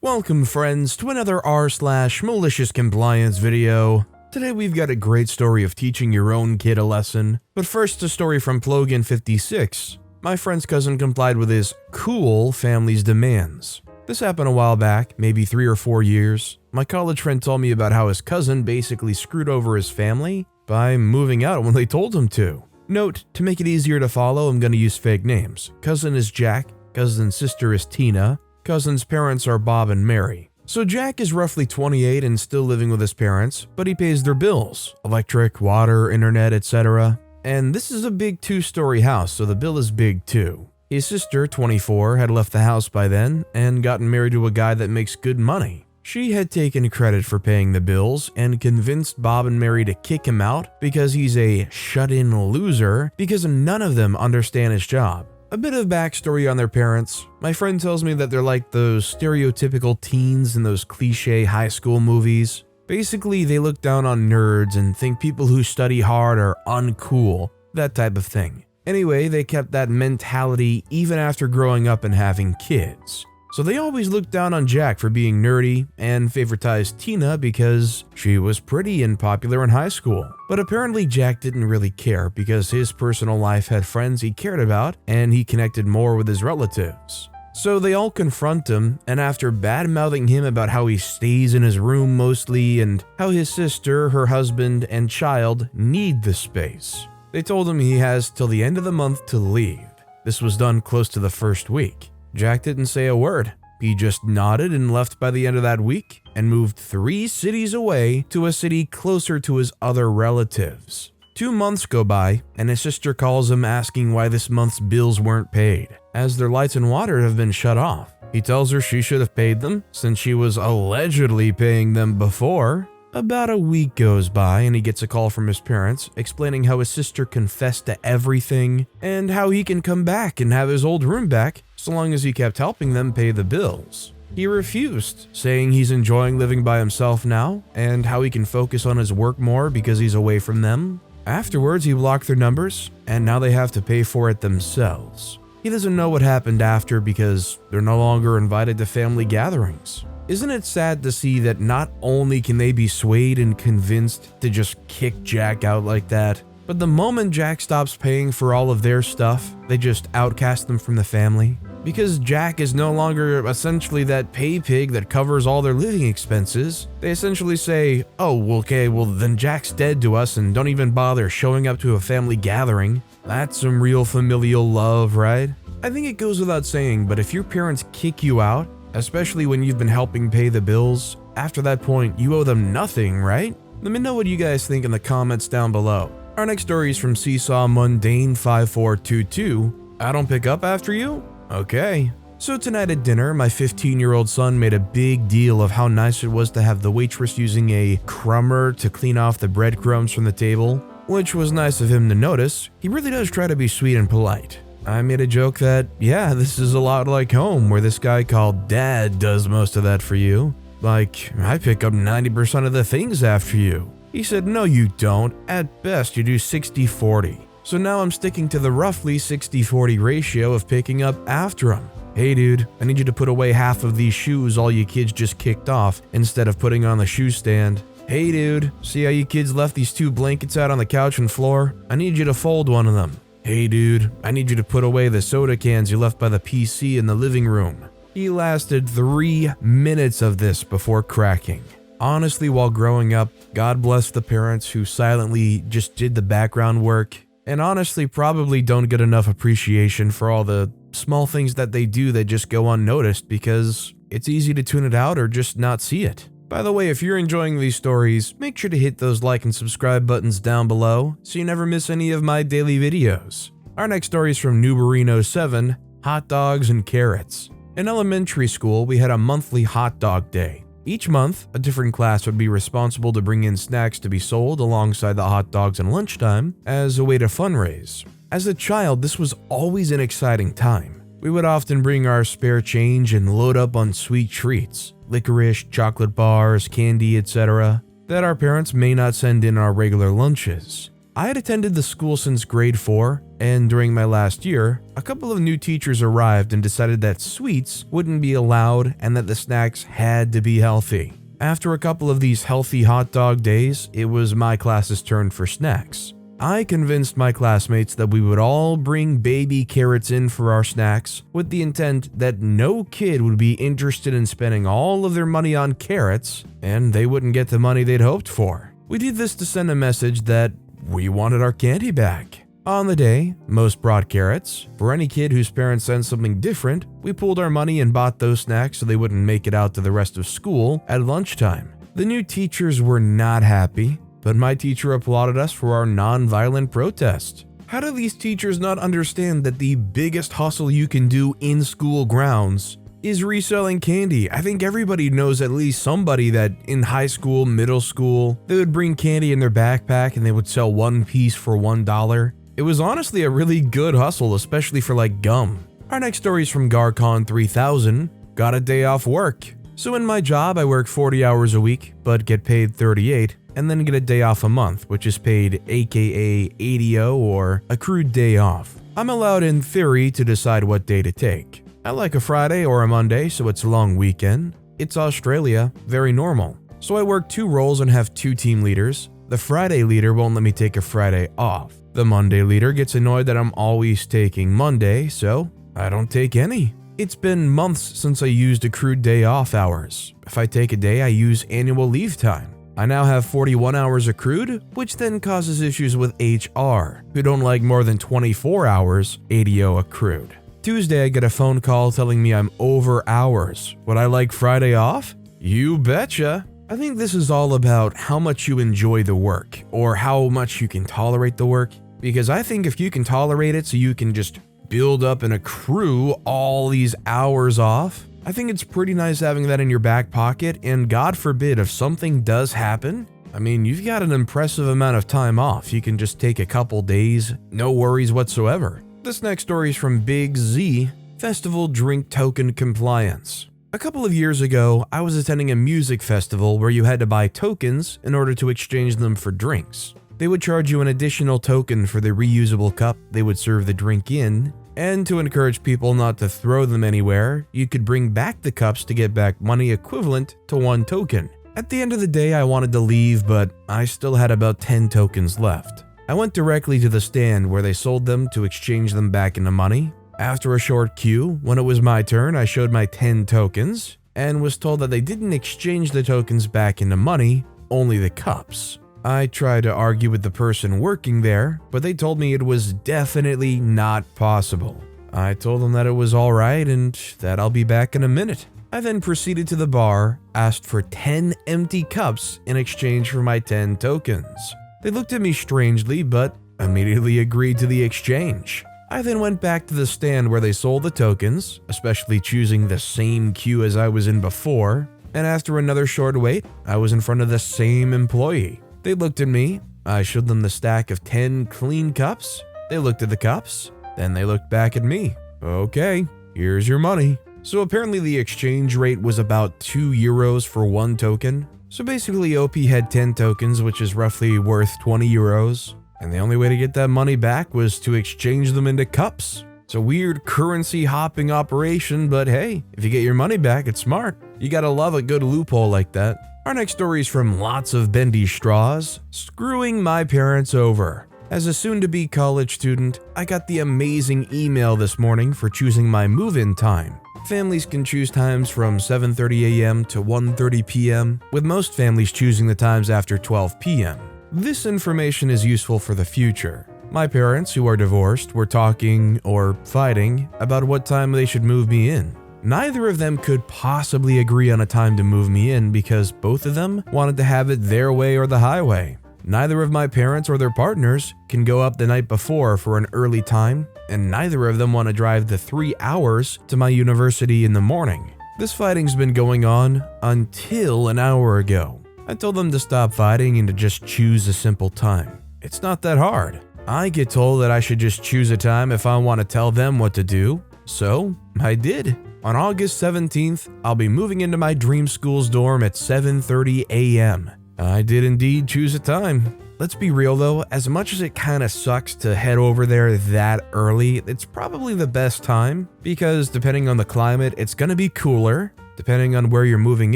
Welcome friends to another r/MaliciousCompliance video. Today we've got a great story of teaching your own kid a lesson, but first a story from Plogan56. My friend's cousin complied with his cool family's demands. This happened a while back, maybe 3 or 4 years. My college friend told me about how his cousin basically screwed over his family by moving out when they told him to. Note, to make it easier to follow, I'm going to use fake names. Cousin is Jack, cousin's sister is Tina, cousin's parents are Bob and Mary. So Jack is roughly 28 and still living with his parents, but he pays their bills, electric, water, internet, etc. And this is a big 2-story house, so the bill is big too. His sister, 24, had left the house by then and gotten married to a guy that makes good money. She had taken credit for paying the bills and convinced Bob and Mary to kick him out because he's a shut-in loser because none of them understand his job. A bit of backstory on their parents. My friend tells me that they're like those stereotypical teens in those cliche high school movies. Basically, they look down on nerds and think people who study hard are uncool, that type of thing. Anyway, they kept that mentality even after growing up and having kids. So they always looked down on Jack for being nerdy and favoritized Tina because she was pretty and popular in high school. But apparently Jack didn't really care because his personal life had friends he cared about and he connected more with his relatives. So they all confront him, and after bad-mouthing him about how he stays in his room mostly and how his sister, her husband, and child need the space, they told him he has till the end of the month to leave. This was done close to the first week. Jack didn't say a word. He just nodded and left by the end of that week and moved 3 cities away to a city closer to his other relatives. 2 months go by and his sister calls him asking why this month's bills weren't paid, as their lights and water have been shut off. He tells her she should have paid them since she was allegedly paying them before. About a week goes by and he gets a call from his parents explaining how his sister confessed to everything and how he can come back and have his old room back so long as he kept helping them pay the bills. He refused, saying he's enjoying living by himself now and how he can focus on his work more because he's away from them. Afterwards, he blocked their numbers and now they have to pay for it themselves. He doesn't know what happened after because they're no longer invited to family gatherings. Isn't it sad to see that not only can they be swayed and convinced to just kick Jack out like that, but the moment Jack stops paying for all of their stuff, they just outcast them from the family? Because Jack is no longer essentially that pay pig that covers all their living expenses, they essentially say, oh, okay, well then Jack's dead to us and don't even bother showing up to a family gathering. That's some real familial love, right? I think it goes without saying, but if your parents kick you out, especially when you've been helping pay the bills, after that point, you owe them nothing, right? Let me know what you guys think in the comments down below. Our next story is from Seesaw Mundane 5422. I don't pick up after you? Okay. So tonight at dinner, my 15-year-old son made a big deal of how nice it was to have the waitress using a crumber to clean off the breadcrumbs from the table, which was nice of him to notice. He really does try to be sweet and polite. I made a joke that, yeah, this is a lot like home, where this guy called Dad does most of that for you. Like, I pick up 90% of the things after you. He said, no you don't, at best you do 60-40. So now I'm sticking to the roughly 60-40 ratio of picking up after him. Hey dude, I need you to put away half of these shoes all you kids just kicked off instead of putting on the shoe stand. Hey dude, see how you kids left these 2 blankets out on the couch and floor? I need you to fold one of them. Hey dude, I need you to put away the soda cans you left by the PC in the living room. He lasted 3 minutes of this before cracking. Honestly, while growing up, God bless the parents who silently just did the background work, and honestly probably don't get enough appreciation for all the small things that they do that just go unnoticed because it's easy to tune it out or just not see it. By the way, if you're enjoying these stories, make sure to hit those like and subscribe buttons down below so you never miss any of my daily videos. Our next story is from Newberino7, Hotdogs and Carrots. In elementary school, we had a monthly hot dog day. Each month, a different class would be responsible to bring in snacks to be sold alongside the hot dogs at lunchtime as a way to fundraise. As a child, this was always an exciting time. We would often bring our spare change and load up on sweet treats, licorice, chocolate bars, candy, etc., that our parents may not send in our regular lunches. I had attended the school since grade 4, and during my last year, a couple of new teachers arrived and decided that sweets wouldn't be allowed and that the snacks had to be healthy. After a couple of these healthy hot dog days, it was my class's turn for snacks. I convinced my classmates that we would all bring baby carrots in for our snacks with the intent that no kid would be interested in spending all of their money on carrots and they wouldn't get the money they'd hoped for. We did this to send a message that we wanted our candy back. On the day, most brought carrots. For any kid whose parents sent something different, we pooled our money and bought those snacks so they wouldn't make it out to the rest of school at lunchtime. The new teachers were not happy, but my teacher applauded us for our non-violent protest. How do these teachers not understand that the biggest hustle you can do in school grounds is reselling candy? I think everybody knows at least somebody that in high school, middle school, they would bring candy in their backpack and they would sell one piece for $1. It was honestly a really good hustle, especially for like gum. Our next story is from Garcon 3000, got a day off work. So in my job, I work 40 hours a week, but get paid 38, and then get a day off a month, which is paid aka ADO or accrued day off. I'm allowed in theory to decide what day to take. I like a Friday or a Monday, so it's a long weekend. It's Australia, very normal. So I work 2 roles and have 2 team leaders. The Friday leader won't let me take a Friday off. The Monday leader gets annoyed that I'm always taking Monday, so I don't take any. It's been months since I used accrued day off hours. If I take a day, I use annual leave time. I now have 41 hours accrued, which then causes issues with HR, who don't like more than 24 hours ADO accrued. Tuesday, I get a phone call telling me I'm over hours. Would I like Friday off? You betcha. I think this is all about how much you enjoy the work, or how much you can tolerate the work. Because I think if you can tolerate it so you can just build up and accrue all these hours off, I think it's pretty nice having that in your back pocket, and God forbid if something does happen, I mean, you've got an impressive amount of time off. You can just take a couple days, no worries whatsoever. This next story is from Big Z, Festival Drink Token Compliance. A couple of years ago, I was attending a music festival where you had to buy tokens in order to exchange them for drinks. They would charge you an additional token for the reusable cup they would serve the drink in, and to encourage people not to throw them anywhere, you could bring back the cups to get back money equivalent to 1 token. At the end of the day, I wanted to leave, but I still had about 10 tokens left. I went directly to the stand where they sold them to exchange them back into money. After a short queue, when it was my turn, I showed my 10 tokens and was told that they didn't exchange the tokens back into money, only the cups. I tried to argue with the person working there, but they told me it was definitely not possible. I told them that it was alright and that I'll be back in a minute. I then proceeded to the bar, asked for 10 empty cups in exchange for my 10 tokens. They looked at me strangely, but immediately agreed to the exchange. I then went back to the stand where they sold the tokens, especially choosing the same queue as I was in before, and after another short wait, I was in front of the same employee. They looked at me, I showed them the stack of 10 clean cups, they looked at the cups, then they looked back at me. Okay, here's your money. So apparently the exchange rate was about €2 for 1 token. So basically OP had 10 tokens, which is roughly worth €20. And the only way to get that money back was to exchange them into cups. It's a weird currency hopping operation, but hey, if you get your money back, it's smart. You gotta love a good loophole like that. Our next story is from Lots of Bendy Straws, Screwing My Parents Over. As a soon-to-be college student, I got the amazing email this morning for choosing my move-in time. Families can choose times from 7:30 a.m. to 1:30 p.m., with most families choosing the times after 12 p.m. This information is useful for the future. My parents, who are divorced, were talking, or fighting, about what time they should move me in. Neither of them could possibly agree on a time to move me in because both of them wanted to have it their way or the highway. Neither of my parents or their partners can go up the night before for an early time, and neither of them want to drive the 3 hours to my university in the morning. This fighting's been going on until an hour ago. I told them to stop fighting and to just choose a simple time. It's not that hard. I get told that I should just choose a time if I want to tell them what to do, so I did. On August 17th, I'll be moving into my dream school's dorm at 7:30 a.m. I did indeed choose a time. Let's be real though, as much as it kinda sucks to head over there that early, it's probably the best time because depending on the climate, it's gonna be cooler. Depending on where you're moving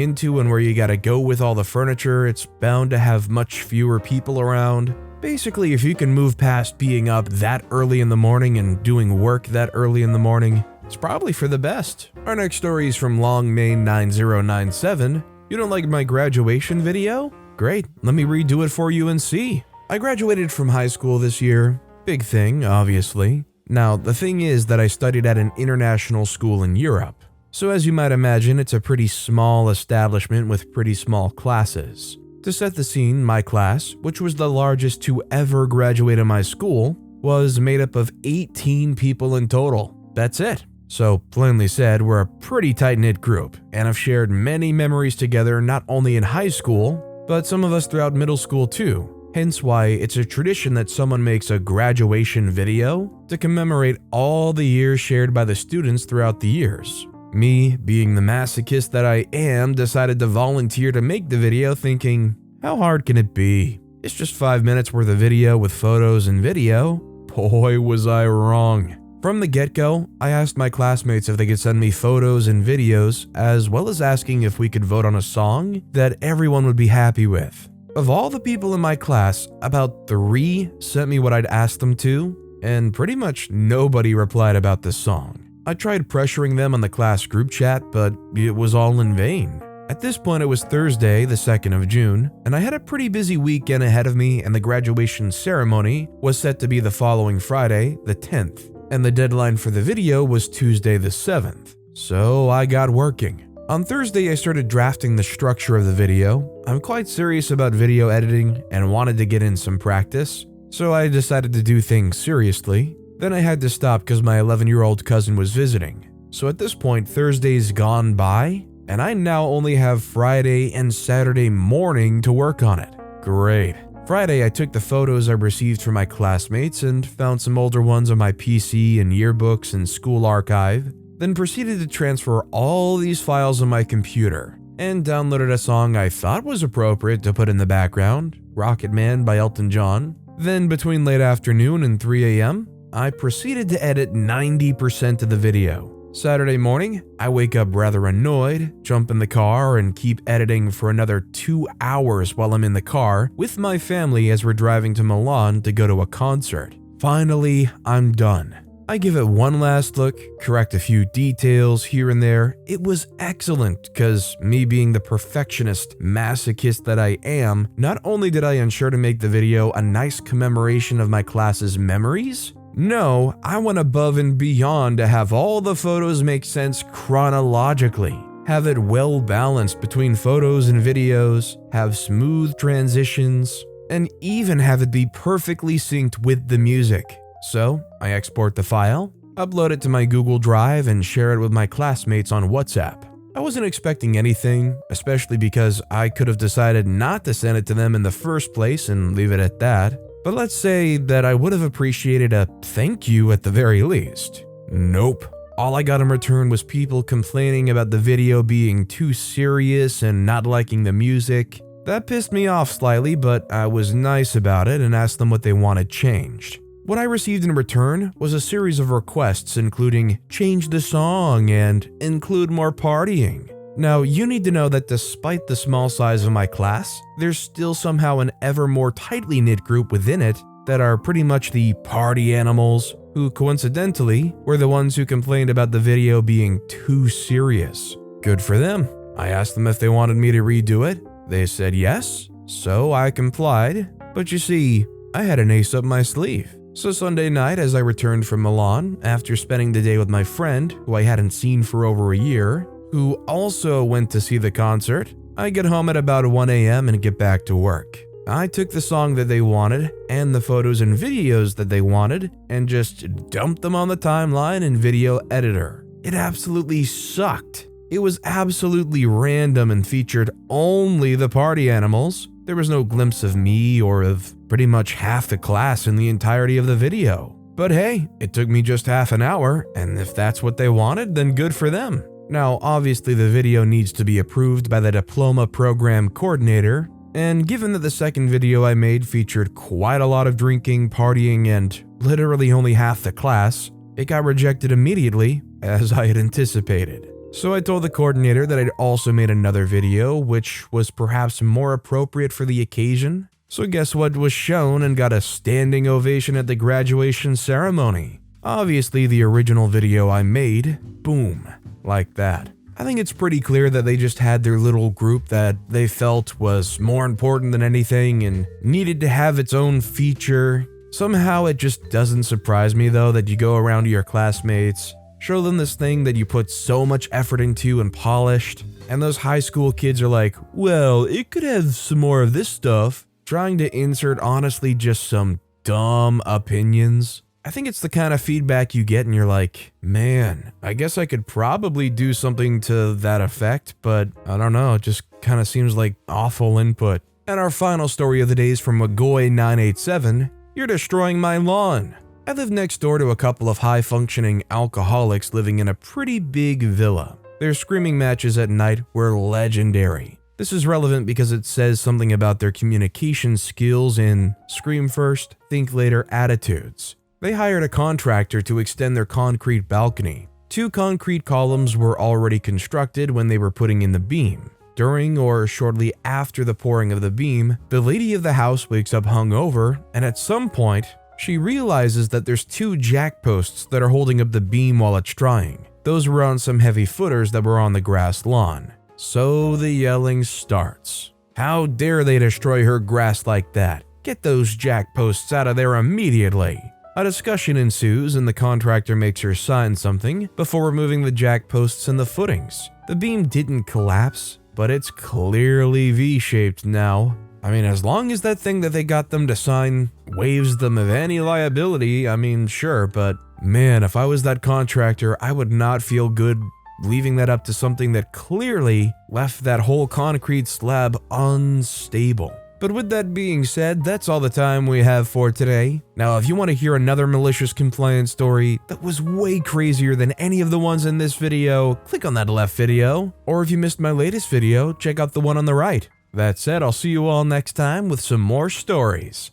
into and where you gotta go with all the furniture, it's bound to have much fewer people around. Basically, if you can move past being up that early in the morning and doing work that early in the morning, it's probably for the best. Our next story is from Longmain9097. You don't like my graduation video? Great, let me redo it for you and see. I graduated from high school this year. Big thing, obviously. Now, the thing is that I studied at an international school in Europe. So as you might imagine, it's a pretty small establishment with pretty small classes. To set the scene, my class, which was the largest to ever graduate in my school, was made up of 18 people in total. That's it. So, plainly said, we're a pretty tight-knit group, and have shared many memories together not only in high school, but some of us throughout middle school too. Hence why it's a tradition that someone makes a graduation video to commemorate all the years shared by the students throughout the years. Me, being the masochist that I am, decided to volunteer to make the video thinking, how hard can it be? It's just 5 minutes worth of video with photos and video. Boy, was I wrong. From the get-go, I asked my classmates if they could send me photos and videos, as well as asking if we could vote on a song that everyone would be happy with. Of all the people in my class, about 3 sent me what I'd asked them to, and pretty much nobody replied about this song. I tried pressuring them on the class group chat, but it was all in vain. At this point, it was Thursday, the 2nd of June, and I had a pretty busy weekend ahead of me, and the graduation ceremony was set to be the following Friday, the 10th. And the deadline for the video was Tuesday the 7th, so I got working. On Thursday, I started drafting the structure of the video. I'm quite serious about video editing and wanted to get in some practice, so I decided to do things seriously. Then I had to stop because my 11-year-old cousin was visiting. So at this point, Thursday's gone by, and I now only have Friday and Saturday morning to work on it. Great. Friday, I took the photos I received from my classmates and found some older ones on my PC and yearbooks and school archive, then proceeded to transfer all these files on my computer and downloaded a song I thought was appropriate to put in the background, Rocket Man by Elton John. Then between late afternoon and 3 a.m., I proceeded to edit 90% of the video. Saturday morning, I wake up rather annoyed, jump in the car, and keep editing for another 2 hours while I'm in the car with my family as we're driving to Milan to go to a concert. Finally, I'm done. I give it one last look, correct a few details here and there. It was excellent because me being the perfectionist masochist that I am, not only did I ensure to make the video a nice commemoration of my class's memories, no, I went above and beyond to have all the photos make sense chronologically, have it well balanced between photos and videos, have smooth transitions, and even have it be perfectly synced with the music. So, I export the file, upload it to my Google Drive, and share it with my classmates on WhatsApp. I wasn't expecting anything, especially because I could have decided not to send it to them in the first place and leave it at that. But let's say that I would have appreciated a thank you at the very least. Nope. All I got in return was people complaining about the video being too serious and not liking the music. That pissed me off slightly, but I was nice about it and asked them what they wanted changed. What I received in return was a series of requests including change the song and include more partying. Now, you need to know that despite the small size of my class, there's still somehow an ever more tightly knit group within it that are pretty much the party animals, who coincidentally were the ones who complained about the video being too serious. Good for them. I asked them if they wanted me to redo it. They said yes, so I complied. But you see, I had an ace up my sleeve. So Sunday night, as I returned from Milan, after spending the day with my friend, who I hadn't seen for over a year, who also went to see the concert, I get home at about 1 a.m. and get back to work. I took the song that they wanted and the photos and videos that they wanted and just dumped them on the timeline in Video Editor. It absolutely sucked. It was absolutely random and featured only the party animals. There was no glimpse of me or of pretty much half the class in the entirety of the video. But hey, it took me just half an hour, and if that's what they wanted, then good for them. Now, obviously the video needs to be approved by the diploma program coordinator, And given that the second video I made featured quite a lot of drinking, partying, and literally only half the class, it got rejected immediately, as I had anticipated. So I told the coordinator that I'd also made another video, which was perhaps more appropriate for the occasion. So guess what was shown and got a standing ovation at the graduation ceremony? Obviously the original video I made, boom, like that. I think it's pretty clear that they just had their little group that they felt was more important than anything and needed to have its own feature. Somehow it just doesn't surprise me though that you go around to your classmates, show them this thing that you put so much effort into and polished, and those high school kids are like, well, it could have some more of this stuff, trying to insert honestly just some dumb opinions. I think it's the kind of feedback you get and you're like, man, I guess I could probably do something to that effect, but I don't know, it just kind of seems like awful input. And our final story of the day is from Magoy987, you're destroying my lawn. I live next door to a couple of high-functioning alcoholics living in a pretty big villa. Their screaming matches at night were legendary. This is relevant because it says something about their communication skills in scream first, think later attitudes. They hired a contractor to extend their concrete balcony. 2 concrete columns were already constructed when they were putting in the beam. During or shortly after the pouring of the beam, the lady of the house wakes up hungover, and at some point, she realizes that there's 2 jack posts that are holding up the beam while it's drying. Those were on some heavy footers that were on the grass lawn. So the yelling starts. How dare they destroy her grass like that? Get those jack posts out of there immediately. A discussion ensues and the contractor makes her sign something before removing the jack posts and the footings. The beam didn't collapse, but it's clearly V-shaped now. I mean, as long as that thing that they got them to sign waives them of any liability, I mean, sure, but man, if I was that contractor, I would not feel good leaving that up to something that clearly left that whole concrete slab unstable. But with that being said, that's all the time we have for today. Now, if you want to hear another malicious compliance story that was way crazier than any of the ones in this video, click on that left video. Or if you missed my latest video, check out the one on the right. That said, I'll see you all next time with some more stories.